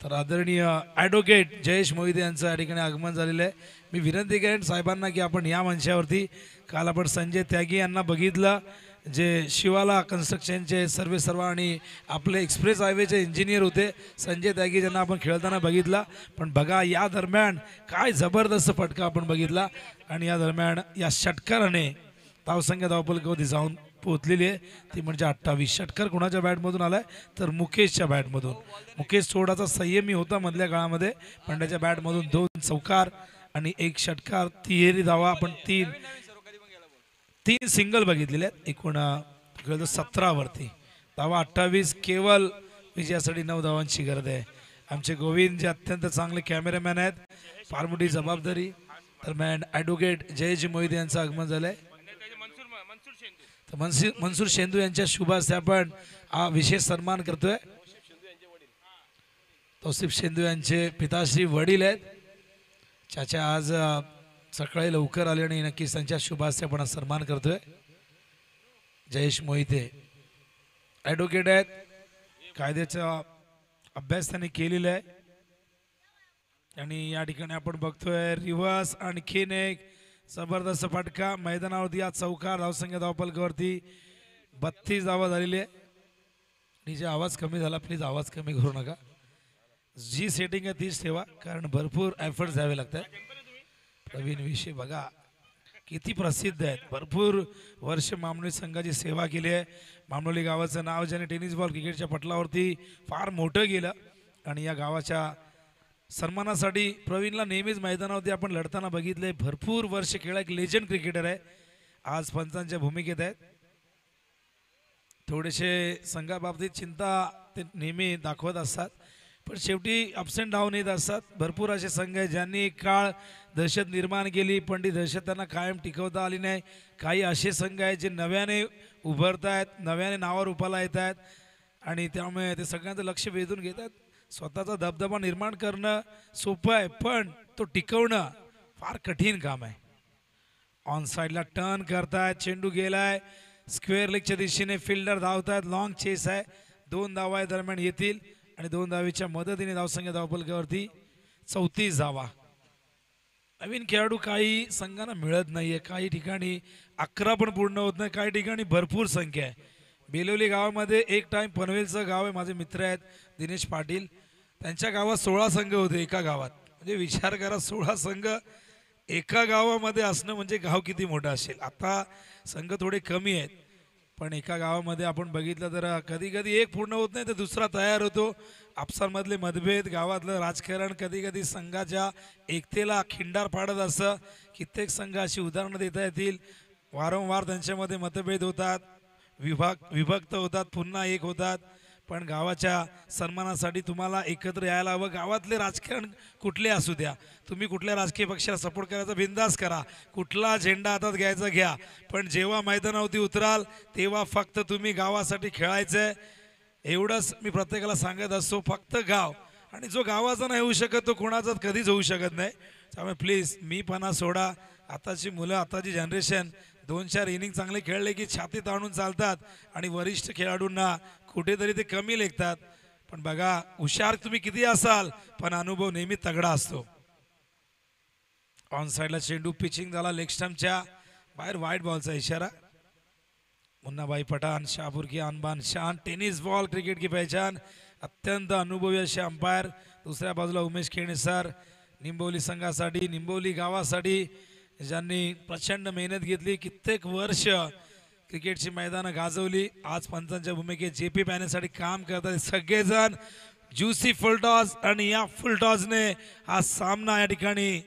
तर आदरणीय ॲडव्होकेट जयेश मोहिते यांचं या ठिकाणी आगमन झालेलं आहे. मी विनंती करेन साहेबांना की आपण या मंचावरती, काल आपण संजय त्यागी यांना बघितलं, जे शिवाला कन्स्ट्रक्शनचे सर्व आणि आपले एक्सप्रेस हायवेचे इंजिनियर होते. संजय त्यागी ज्यांना आपण खेळताना बघितला, पण बघा या दरम्यान काय जबरदस्त फटका आपण बघितला. आणि या दरम्यान या षटकाराने धावसंख्या धावपलकावरती जाऊन पोहोचलेली आहे, ती म्हणजे 28. षटकार कोणाच्या बॅटमधून आलाय तर मुकेशच्या बॅटमधून. मुकेश थोडासा संयमी होता मधल्या काळामध्ये, पण त्याच्या बॅटमधून 2 चौकार आणि 1 षटकार, तिहेरी धावा. आपण 3 सिंगल बघितलेले आहेत. एकूण 17 वरती धावा 28. केवळ विजयासाठी 9 धावांची गरज आहे. आमचे गोविंद जे अत्यंत चांगले कॅमेरामॅन आहेत, फार मोठी जबाबदारी. दरम्यान ॲडव्होकेट जयजी मोहिते यांचं आगमन झालंय. तर मनसूर शेंदू यांच्या शुभ हस्ते आपण हा विशेष सन्मान करतोय. तौसिफ शेंदू यांचे पिताश्री वडील आहेत. चाचा आज सकाळी लवकर आले आणि नक्कीच त्यांच्या शुभ हस्ते आपण सन्मान करतोय. जयेश मोहिते ॲडव्होकेट आहेत, कायद्याचा अभ्यास त्यांनी केलेला आहे. आणि या ठिकाणी आपण बघतोय रिव्हर्स, आणखीन एक जबरदस्त फटका मैदानावरती. या चौकार, धावसंख्या धावपलकावरती 32 धावा झालेली आहे. आणि जे आवाज कमी झाला, प्लीज आवाज कमी करू नका. जी सेटिंग आहे तीच ठेवा, कारण भरपूर एफर्ट्स द्यावे लागतात. प्रवीण विषय बघा किती प्रसिद्ध आहेत, भरपूर वर्ष मामनोली संघाची सेवा केली आहे. मामनोली गावाचं नाव ज्याने टेनिस बॉल क्रिकेटच्या पटलावरती फार मोठं गेलं, आणि या गावाच्या सन्मानासाठी प्रवीणला नेहमीच मैदानावरती आपण लढताना बघितले. भरपूर वर्ष खेळा, एक लेजंड क्रिकेटर आहे. आज पंचांच्या भूमिकेत आहेत. थोडेसे संघाबाबतीत चिंता ते नेहमी दाखवत असतात, पण शेवटी अप्स अँड डाऊन येत असतात. भरपूर असे संघ आहेत ज्यांनी एक काळ दहशत निर्माण केली, पण ती दहशत त्यांना कायम टिकवता आली नाही. काही असे संघ आहेत जे नव्याने उभरत आहेत, नव्याने नावावर उपाला येत आहेत, आणि त्यामुळे ते सगळ्यांचं लक्ष वेधून घेतात. स्वतःचा दबदबा निर्माण करणं सोपं आहे, पण तो टिकवणं फार कठीण काम आहे. ऑन साईडला टर्न करतायत, चेंडू गेलाय स्क्वेअर लेगच्या दिशेने, फिल्डर धावतायत, लॉंग चेस आहे. 2 धावा दरम्यान येतील आणि 2 धावेच्या मदतीने धावसंख्या धावपलकावरती 34 धावा. नवीन खेळाडू काही संघांना मिळत नाहीये, काही ठिकाणी 11 पण पूर्ण होत नाही, काही ठिकाणी भरपूर संख्या आहे. बेलोली गावामध्ये एक टाइम पनवेलचं गाव आहे, माझे मित्र आहेत दिनेश पाटील, त्यांच्या गावात 16 संघ होते एका गावात. म्हणजे विचार करा, 16 संघ एका गावामध्ये असणं म्हणजे गाव किती मोठं असेल. आता संघ थोडे कमी आहेत, पण एका गावामध्ये आपण बघितलं तर कधी कधी एक पूर्ण होत नाही तर दुसरा तयार होतो. आपसांमधले मतभेद, गावातलं राजकारण कधी कधी संघाच्या एकतेला खिंडार पाडत असतं. कित्येक संघ अशी उदाहरणं देता येतील. वारंवार त्यांच्यामध्ये मतभेद होतात, विभक्त होतात, पुन्हा एक होतात. पण गावाच्या सन्मानासाठी तुम्हाला एकत्र यायला हवं. गावातले राजकारण कुठले असू द्या, तुम्ही कुठल्या राजकीय पक्षाला सपोर्ट करायचा बिंदास करा, कुठला झेंडा हातात घ्यायचा घ्या, पण जेव्हा मैदानावरती उतराल तेव्हा फक्त तुम्ही गावासाठी खेळायचंय. एवढंच मी प्रत्येकाला सांगत असतो. फक्त गाव, आणि जो गावाचा नाही होऊ शकत तो कोणाचाच कधीच होऊ शकत नाही. त्यामुळे प्लीज मीपणा सोडा. आताची मुलं, आताची जनरेशन 2-4 इनिंग चांगले खेळले की छाती ताणून चालतात आणि वरिष्ठ खेळाडूंना कुठेतरी ते कमी लेखतात. पण बघा, हुशार तुम्ही किती असाल पण अनुभव नेहमी तगडा असतो. ऑन साईडला चेंडू पिचिंग झाला लेग स्टंपच्या बाहेर, वाईट बॉलचा इशारा. मुन्नाभाई पठाण, शाहपुर की अनबान शान, टेनिस बॉल क्रिकेट की पहचान. अत्यंत अनुभवी असे अंपायर. दुसऱ्या बाजूला उमेश खेणे सर, निंबोली संघासाठी, निंबोली गावासाठी ज्यांनी प्रचंड मेहनत घेतली, कित्येक वर्ष क्रिकेटची मैदानं गाजवली. आज पंचांच्या भूमिकेत जेपी पॅनेसाठी काम करतात सगळेजण. ज्युसी फुलटॉस, आणि या फुलटॉसने हा सामना या ठिकाणी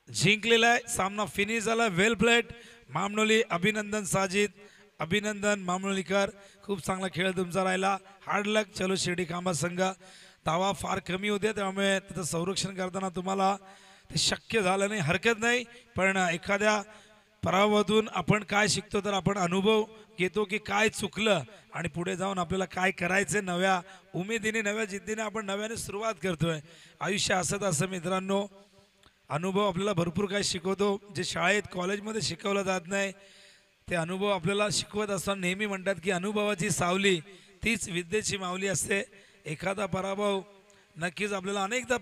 जिंकलेला आहे. सामना फिनिश झाला. वेल प्लेड मामनोली. अभिनंदन साजिद, अभिनंदन मामनोलीकर, खूप चांगला खेळ तुमचा राहिला. हार्ड लक. चलो शिर्डी कांबा संघ. धावा फार कमी होते त्यामुळे त्याचं संरक्षण करताना तुम्हाला ते शक्य झालं नाही, हरकत नाही. पण एखाद्या पराभवातून आपण काय शिकतो तर आपण अनुभव घेतो की काय चुकलं आणि पुढे जाऊन आपल्याला काय करायचं. नव्या उमेदीने, नव्या जिद्दीने आपण नव्याने सुरुवात करतोय. आयुष्य असत असं मित्रांनो. अनुभव आपल्याला भरपूर काही शिकवतो. जे शाळेत कॉलेजमध्ये शिकवलं जात नाही ते अनुभव आपल्याला शिकवत असताना नेहमी म्हणतात की अनुभवाची सावली तीच विद्येची माऊली असते. एखादा पराभव नक्कीच आपल्याला अनेकदा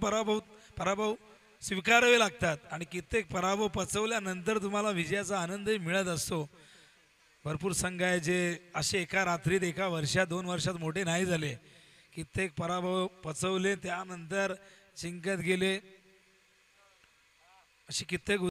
पराभव स्वीकारावे लागतात आणि कित्येक पराभव पचवल्यानंतर तुम्हाला विजयाचा आनंदही मिळत असतो. भरपूर संघ आहे जे असे एका रात्रीत, एका वर्षात, 2 वर्षात मोठे नाही झाले. कित्येक पराभव पचवले त्यानंतर जिंकत गेले. अशी कित्येक